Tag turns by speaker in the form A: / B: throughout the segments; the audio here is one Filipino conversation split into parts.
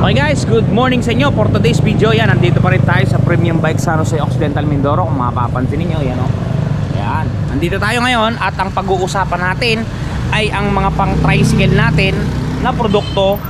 A: Okay guys, good morning sa inyo. For today's video, yan, nandito pa rin tayo sa Premium Bike San Jose Occidental Mindoro. Kung mapapansin niyo, yan o. Yan, nandito tayo ngayon at ang pag-uusapan natin ay ang mga pang tricycle natin na produkto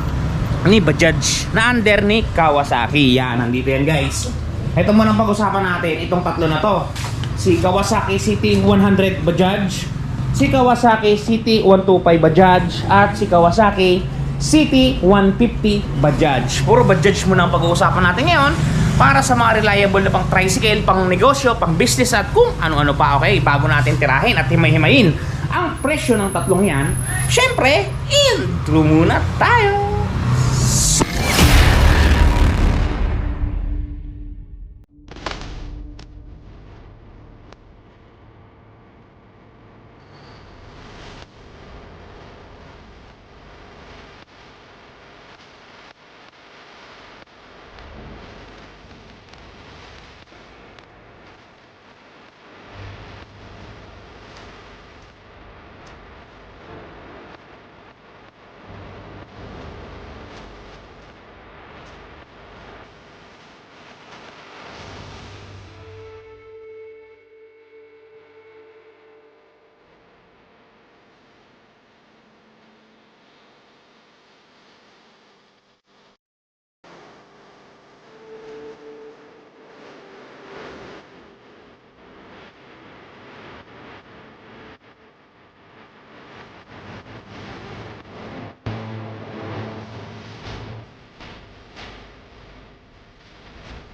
A: ni Bajaj na under ni Kawasaki. Yan, nandito yan guys. Ito muna ang pag-usapan natin, itong tatlo na to. Si Kawasaki CT100 Bajaj, si Kawasaki CT125 Bajaj, at si Kawasaki CT150 Bajaj. Puro Bajaj muna ang pag-uusapan natin ngayon para sa mga reliable na pang tricycle, pang negosyo, pang business at kung ano-ano pa. Okay, bago natin tirahin at himay-himayin ang presyo ng tatlong yan, syempre, intro muna tayo.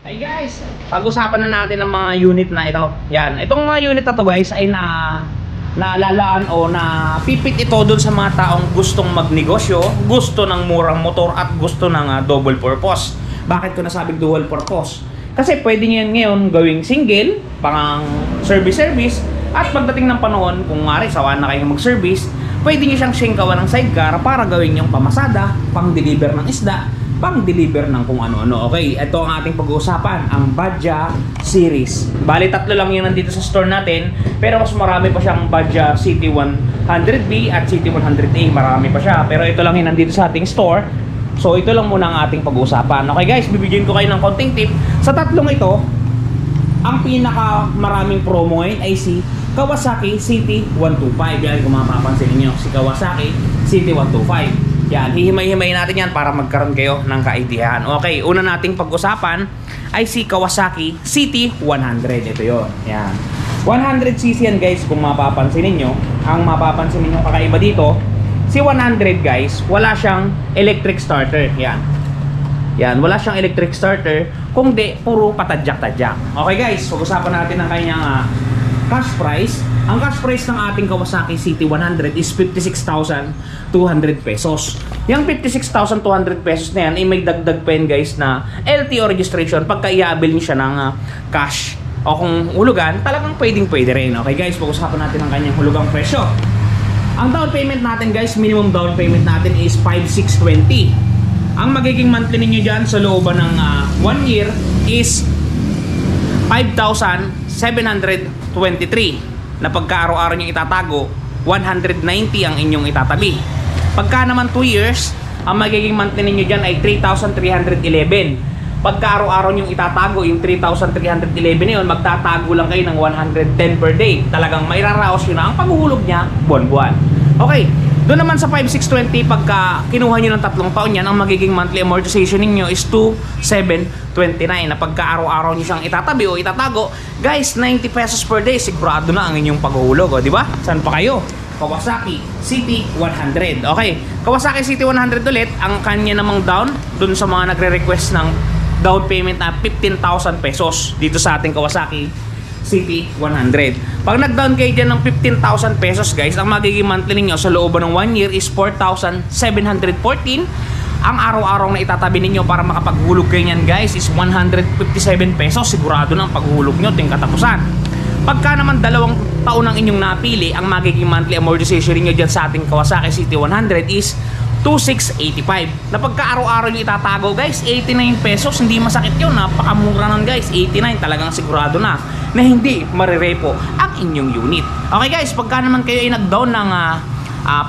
A: Hey guys, pag-usapan na natin ang mga unit na ito. Yan, itong mga unit na to guys ay naalalaan o napipit ito doon sa mga taong gustong magnegosyo, gusto ng murang motor at gusto ng double purpose. Bakit ko nasabing dual purpose? Kasi pwede niyan ngayon gawing single, pang service at pagdating ng panahon, kung ngari sawa na kayo mag-service, pwede niyo siyang singkawan ng sidecar para gawin yung pamasada, pang-deliver ng isda, pang-deliver ng kung ano-ano. Okay, ito ang ating pag-uusapan, ang Badja series. Bali, tatlo lang yung nandito sa store natin, pero mas marami pa siyang Badja CT100B at CT100A. Marami pa siya, pero ito lang yung nandito sa ating store. So, ito lang muna ang ating pag-uusapan. Okay guys, bibigyan ko kayo ng konting tip. Sa tatlong ito, ang pinaka maraming promo ngayon ay si Kawasaki CT125. Yan, kung mapapansin niyo, si Kawasaki CT125. Yan, hihimay-himay natin yan para magkaroon kayo ng kaidihan. Okay, una nating pag-usapan ay si Kawasaki CT100. Ito yun. Yan. 100cc yan guys, kung mapapansin niyo. Ang mapapansin niyo kakaiba dito, si 100 guys, wala siyang electric starter. Yan. Yan, wala siyang electric starter, kundi puro patadyak-tadyak. Okay guys, pag-usapan natin ang kanyang cash price. Ang cash price ng ating Kawasaki CT100 is 56,200 pesos. Yung 56,200 pesos na yan ay may dagdag pa yun guys na LTO registration pagka i-avail niyo siya ng cash. O kung hulugan, talagang pwede rin. Okay guys, pag-usapan natin ang kanyang hulugang presyo. Ang down payment natin guys, minimum down payment natin is 5,620. Ang magiging monthly ninyo dyan sa looban ng 1 year is 5,723. Na pagka araw-araw nyo itatago, 190 ang inyong itatabi. Pagka naman 2 years, ang magiging monthly ninyo dyan ay 3,311. Pagka araw-araw nyo itatago, yung 3,311 na yun, magtatago lang kayo ng 110 per day. Talagang mairaraos yun na ang paghuhulog niya buwan-buwan. Okay, doon naman sa 5,620, pagka kinuha nyo ng 3 taon yan, ang magiging monthly amortization ninyo is 2,729. Na pagka araw-araw nyo siyang itatabi o itatago, guys, 90 pesos per day, sigurado na ang inyong paghuhulog. O, di ba? Saan pa kayo? Kawasaki CT100. Okay, Kawasaki CT100 ulit, ang kanya namang down, dun sa mga nagre-request ng down payment na 15,000 pesos dito sa ating Kawasaki CT100. Pag nag-down kayo dyan ng 15,000 pesos guys, ang magiging monthly ninyo sa looban ng 1 year is 4,714. Ang araw-araw na itatabi ninyo para makapaghulog kayo nyan guys is 157 pesos. Sigurado na ang paghulog nyo ting katapusan. Pagka naman 2 taon ang inyong napili, ang magiging monthly amortization ninyo dyan sa ating Kawasaki CT100 is 2,685. Na pagka araw-araw nyo itatago guys, 89 pesos. Hindi masakit yun, napakamura nun guys. 89, talagang sigurado na hindi marirepo ang inyong unit. Okay guys, pagka naman kayo ay nag-down ng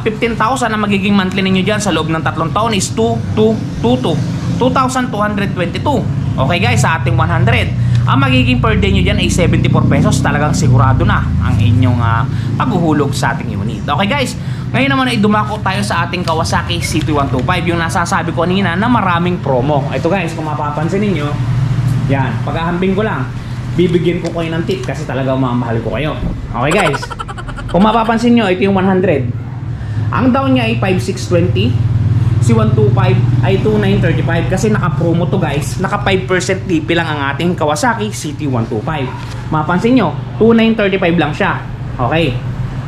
A: 15,000 na magiging monthly ninyo dyan sa loob ng 3 taon is 2,222. 2,222. Okay guys, sa ating 100. Ang magiging per day nyo dyan ay 74 pesos. Talagang sigurado na ang inyong paghuhulog sa ating unit. Okay guys, ngayon naman ay dumako tayo sa ating Kawasaki CT125. Yung nasasabi ko kanina na maraming promo. Ito guys, kung mapapansin ninyo, yan, paghahambing ko lang, bibigyan ko kayo ng tip kasi talaga mamahal ko kayo. Okay guys, kung mapapansin nyo, ito yung 100. Ang down niya ay 5,620. Si 125 ay 2,935 kasi naka-promo to guys. Naka 5% TP lang ang ating Kawasaki CT125. Mapansin nyo, 2,935 lang siya. Okay.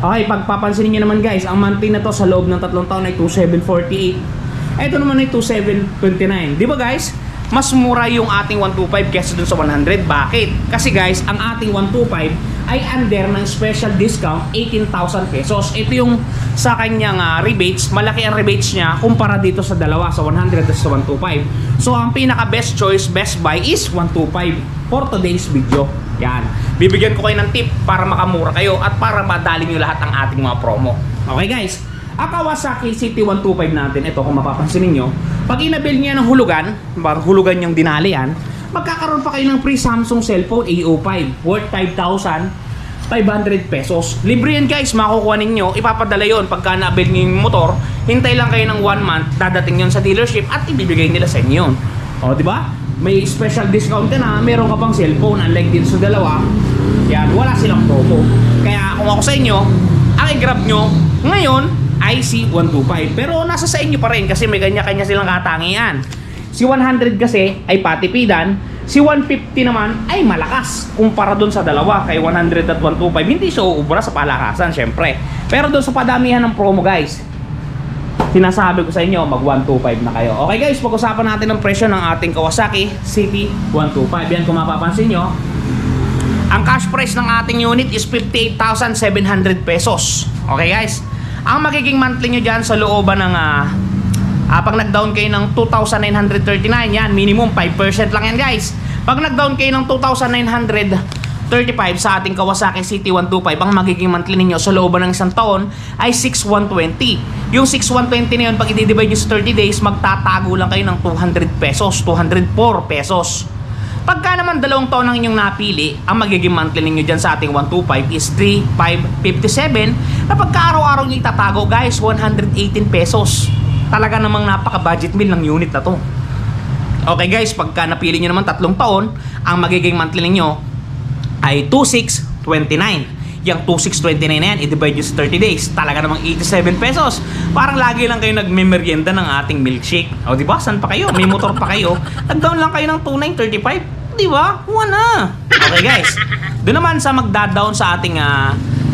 A: Okay, pagpapansin niyo naman guys, ang monthly na to sa loob ng 3 taon ay 2,748. Ito naman ay 2,729. Di ba guys? Mas mura yung ating 125 kesa dun sa 100. Bakit? Kasi guys, ang ating 125 ay under ng special discount 18,000 pesos. Ito yung sa kanyang rebates. Malaki ang rebates niya kumpara dito sa dalawa, sa 100 at sa 125. So ang pinaka best choice, best buy is 125 for today's video. Yan. Bibigyan ko kayo ng tip para makamura kayo at para madali nyo lahat ang ating mga promo. Okay guys, ang Kawasaki CT125 natin, ito kung mapapansin niyo, pag inabil niya ng hulugan, hulugan yung dinali yan, magkakaroon pa kayo ng free Samsung cellphone A05 worth 5,500 pesos. Libre yan guys, makukuha ninyo, ipapadala yon pagka na-avail nyo yung motor. Hintay lang kayo ng 1 month, dadating yon sa dealership at ibibigay nila sa inyo yun. O diba? May special discount ka na, meron ka pang cellphone, unlike din sa dalawa. Yan, wala silang promo. Kaya kung ako sa inyo, ang i-grab nyo ngayon ay si 125. Pero nasa sa inyo pa rin kasi may kanya-kanya silang katangian. Si 100 kasi ay patipidan, si 150 naman ay malakas kumpara dun sa dalawa. Kay 100 at 125 hindi siya uubra sa palakasan syempre. Pero dun sa padamihan ng promo guys, sinasabi ko sa inyo mag 125 na kayo. Okay guys, pag-usapan natin ang presyo ng ating Kawasaki CT125. Yan kung mapapansin nyo, ang cash price ng ating unit is 58,700 pesos. Okay guys, ang magiging monthly nyo dyan sa looban ng pag nag-down kayo ng 2,939, yan, minimum 5% lang yan guys. Pag nag-down kayo ng 2,935 sa ating Kawasaki CT125, ang magiging monthly ninyo sa looban ng isang taon ay 6,120. Yung 6,120 na yun, pag i-divide nyo sa 30 days, magtatago lang kayo ng 200 pesos, 204 pesos. Pagka naman 2 taon ang inyong napili, ang magiging monthly ninyo dyan sa ating 125 is 3,557. Na pagka araw-araw nyo itatago guys, 118 pesos. Talaga namang napaka-budget meal ng unit na to. Okay guys, pagka napili nyo naman 3 taon, ang magiging monthly ninyo ay 2,629. Yung 2,629 na yan, i-divide nyo sa 30 days. Talaga namang 87 pesos. Parang lagi lang kayo nagme-merienda ng ating milkshake. O diba, saan pa kayo? May motor pa kayo. Nag-down lang kayo ng 2,935. Diba? Wala. Okay guys, doon naman sa magda-down sa ating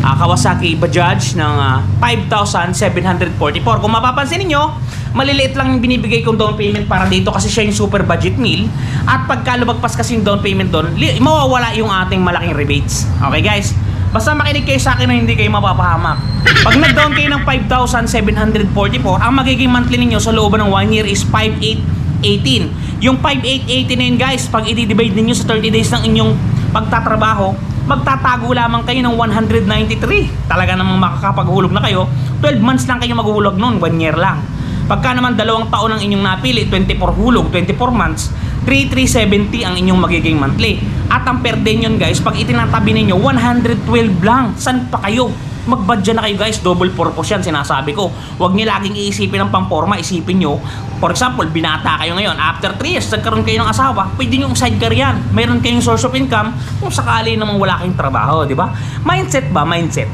A: Kawasaki Bajaj ng 5,744. Kung mapapansin niyo, maliliit lang yung binibigay kong down payment para dito kasi siya yung super budget meal. At pagka lumagpas kasi yung down payment doon, mawawala yung ating malaking rebates. Okay guys, basta makinig kayo sa akin na hindi kayo mapapahamak. Pag nag-down kayo ng 5,744, ang magiging monthly ninyo sa looban ng 1 year is 5,818. Yung 5,818 na yun guys, pag i-divide ninyo sa 30 days ng inyong pagtatrabaho, magtatago lamang kayo ng 193. Talaga namang makakapaghulog na kayo. 12 months lang kayo maghuhulog nun, 1 year lang. Pagka naman 2 taon ang inyong napili, 24 hulog, 24 months, 3,370 ang inyong magiging monthly. At ang per day nyon guys, pag itinatabi ninyo, 112 lang. San pa kayo? Magbadya na kayo guys, double purpose yan sinasabi ko. Huwag niyo laging iisipin ng pamporma, isipin nyo. For example, binata kayo ngayon, after 3 years, nagkaroon kayo ng asawa, pwede nyo yung sidecar yan. Meron kayong source of income kung sakali namang wala kayong trabaho, di ba? Mindset ba? Mindset.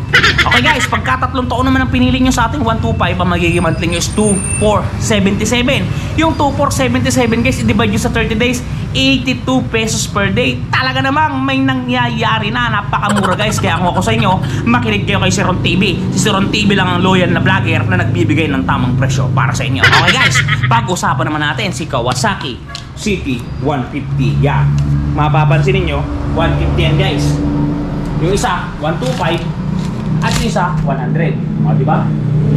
A: Okay guys, pagka 3 taon naman ang pinili nyo sa ating 125, ang magiging monthly nyo is 2,477. Yung 2,477 guys, i-divide nyo sa 30 days, 82 pesos per day. Talaga namang may nangyayari na, napakamura guys. Kaya kung ako sa inyo, makinig kayo kay Siron TV. Si Siron TV lang ang loyal na vlogger na nagbibigay ng tamang presyo para sa inyo. Okay guys, pag-usapan naman natin si Kawasaki CT150. Yeah, mapapansin ninyo, 150 yan guys. Yung isa, 125 at yung isa, 100. O diba?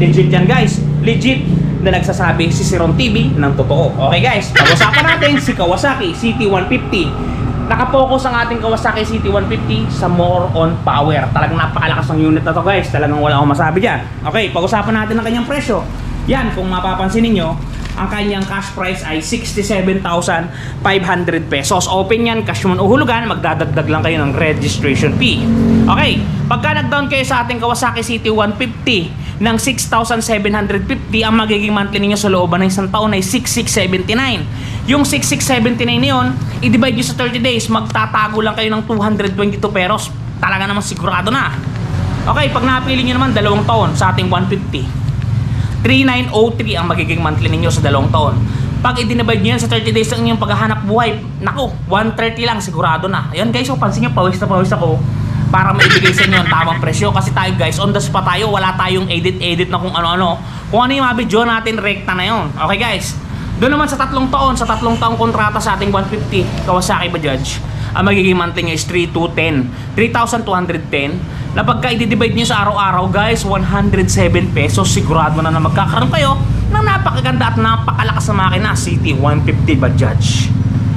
A: Legit yan guys. Legit na nagsasabi si Siron TV ng totoo. Okay guys, pag-usapan natin si Kawasaki CT150. Nakapokus ang ating Kawasaki CT150 sa more on power. Talagang napakalakas ng unit na to guys. Talagang wala akong masabi dyan. Okay, pag-usapan natin ang kanyang presyo. Yan, kung mapapansin ninyo, ang kanyang cash price ay 67,500 pesos. Open yan, cash mo uhulugan, magdadagdag lang kayo ng registration fee. Okay, pagka nag-down kayo sa ating Kawasaki City 150 ng 6,750, ang magiging monthly ninyo sa looban ng isang taon ay 6,679. Yung 6,679 na yun, i-divide nyo sa 30 days, magtatago lang kayo ng 222 pesos. Talaga naman sigurado na. Okay, pag napili nyo naman 2 taon sa ating 150, 3,903 ang magiging monthly ninyo sa 2 taon. Pag i-divide nyo yan sa 30 days ng inyong paghahanap buhay, naku, 130 lang sigurado na. Ayan guys, so pansin nyo, pawis na pawis ako para maibigay sa inyo ang tamang presyo. Kasi tayo guys, on the spot tayo, wala tayong edit na kung ano-ano. Kung ano yung mabidyo natin, rekta na yun. Okay guys, doon naman sa 3 taon, sa 3 taong kontrata sa ating 150 Kawasaki Bajaj, ang magiging monthly nyo is 3,210 na pagka i-divide nyo sa araw-araw guys, 107 pesos, sigurado na magkakaroon kayo ng napakaganda at napakalakas na makina, City 150 Bajaj.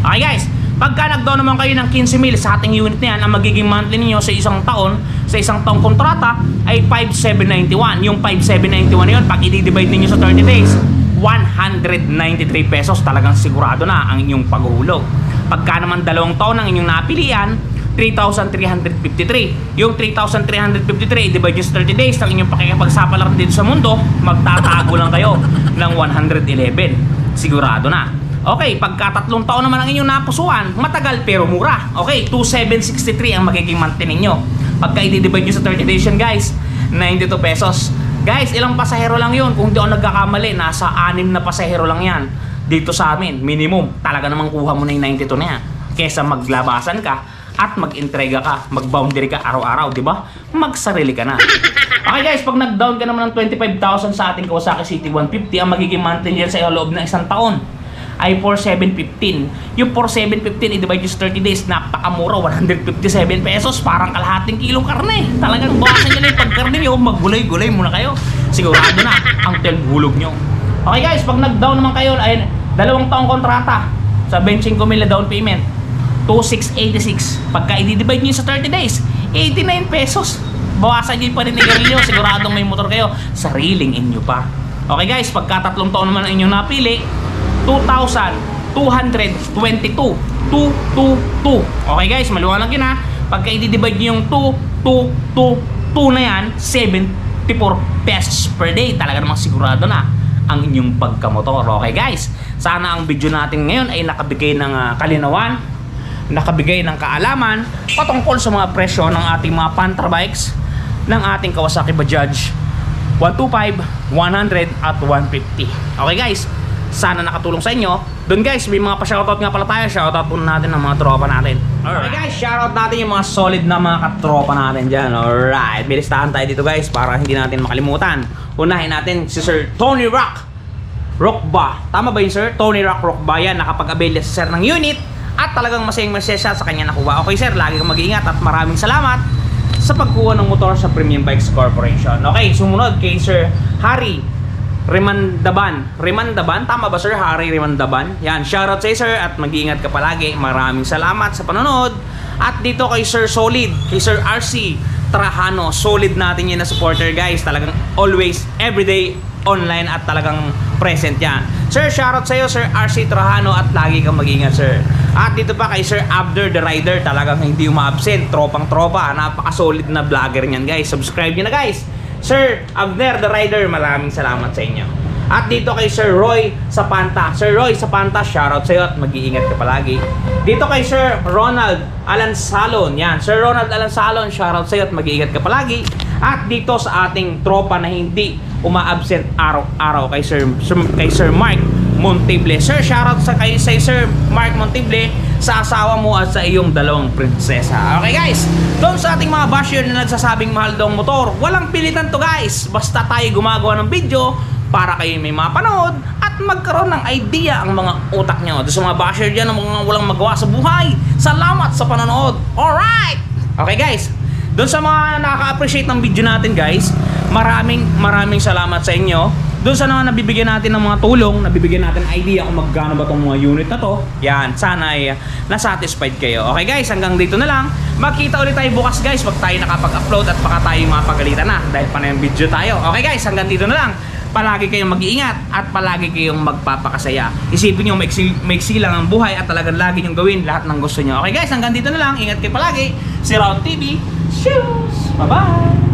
A: Okay guys, pagka nag-down naman kayo ng 15,000 sa ating unit na yan, ang magiging monthly niyo sa isang taon, sa isang taong kontrata ay 5,791. Yung 5,791 na yun, pag i-divide niyo sa 30 days, 193 pesos, talagang sigurado na ang inyong paghuhulog. Pagka naman 2 taon ang inyong napilian, 3,353. Yung 3,353 divide nyo sa 30 days ng inyong pakikipagsapalaran dito sa mundo, magtatago lang kayo ng 111. Sigurado na. Okay, pagka 3 taon naman ang inyong napusuan, matagal pero mura. Okay, 2,763 ang magiging monthly ninyo. Pagka i-divide nyo sa 30 days yan guys, 92 pesos. Guys, ilang pasahero lang yun? Kung di ako nagkakamali, nasa 6 na pasahero lang yan dito sa amin, minimum. Talaga namang kuha mo na yung 92 na yan kesa maglabasan ka at mag-entrega ka, mag-boundary ka araw-araw, di ba? Magsarili ka na. Okay guys, pag nag-down ka naman ng 25,000 sa ating Kawasaki City 150, ang magiging monthly niyan sa loob ng isang taon ay 4,715. Yung 4,715 i-divide sa 30 days, napakamura, 157 pesos, parang kalahating kilong karne. Talagang bawasan nyo na yung pagkarne nyo, maggulay-gulay muna kayo. Sigurado na ang hulog nyo. Okay guys, pag nag-down naman kayo ay 2 taong kontrata sa 25,000 na down payment, 2,686. Pagka i-divide nyo sa 30 days, 89 pesos. Bawasan nyo yung paninigarilyo, siguradong may motor kayo, sariling inyo pa. Okay guys, pagka 3 taon naman ang inyong napili, 2,222. 222. Okay guys, maliwanag yun ha. Pagka i-divide nyo yung 2,222 na yan, 74 pesos per day. Talaga namang sigurado na ang inyong pagkamotor. Okay guys, sana ang video natin ngayon ay nakabigay ng kalinawan, nakabigay ng kaalaman patungkol sa mga presyo ng ating mga Pantra bikes ng ating Kawasaki Bajaj 125, 100 at 150. Okay guys, sana nakatulong sa inyo. Doon guys, may mga pa-shoutout nga pala tayo. Shoutout po natin ng mga tropa natin. Okay guys, shoutout natin yung mga solid na mga katropa natin dyan. Alright, bilistahan tayo dito guys para hindi natin makalimutan. Unahin natin si Sir Tony Rockba. Tama ba yun sir? Tony Rockba yan, nakapag-avail sa sir ng unit at talagang masayang-masaya siya sa kanya nakuha. Okay sir, lagi kang mag-iingat at maraming salamat sa pagkuha ng motor sa Premium Bikes Corporation. Okay, sumunod kay Sir Harry Rimandaban. Tama ba sir? Harry Rimandaban. Yan, shoutout sa sir at mag-iingat ka palagi. Maraming salamat sa panonood. At dito kay Sir Solid, kay Sir RC Trajano. Solid natin yan na supporter guys. Talagang always, everyday online at talagang present yan. Sir, shoutout sa iyo Sir RC Trajano at lagi kang mag-ingat sir. At dito pa kay Sir Abder the Rider, talagang hindi uma-absent, tropang-tropa, napaka-solid na vlogger niyan guys. Subscribe niyo na guys. Sir Abder the Rider, maraming salamat sa inyo. At dito kay Sir Roy Sapanta. Sir Roy Sapanta, shoutout sa iyo at mag-iingat ka palagi. Dito kay Sir Ronald Alansalon, yan. Sir Ronald Alansalon, shoutout sa iyo at mag-iingat ka palagi. At dito sa ating tropa na hindi uma-absent araw-araw kay Sir Mark Montible. Sir, shoutout sa Sir Mark Montible sa asawa mo at sa iyong 2 prinsesa. Okay guys, doon sa ating mga basher na nagsasabing mahal daw ang motor, walang pilitan to guys. Basta tayo gumagawa ng video para kayo may mapanood at magkaroon ng idea ang mga utak nyo. Doon sa mga basher dyan na mga walang magawa sa buhay, salamat sa panonood. Alright! Okay guys, doon sa mga nakaka-appreciate ng video natin guys, maraming salamat sa inyo. Doon sa mga nabibigyan natin ng mga tulong, nabibigyan natin idea kung magkano ba itong mga unit na to. Yan, sana ay nasatisfied kayo. Okay guys, hanggang dito na lang. Magkita ulit tayo bukas guys, pag tayo nakapag-upload at baka tayo mapagalitan na dahil pa na yung video tayo. Okay guys, hanggang dito na lang. palagi kayong mag-iingat at palagi kayong magpapakasaya. Isipin nyo, maiksi lang ang buhay at talagang lagi nyo gawin lahat ng gusto nyo. Okay guys, hanggang dito na lang. Ingat kayo palagi. Si Round TV. Cheers! Bye-bye!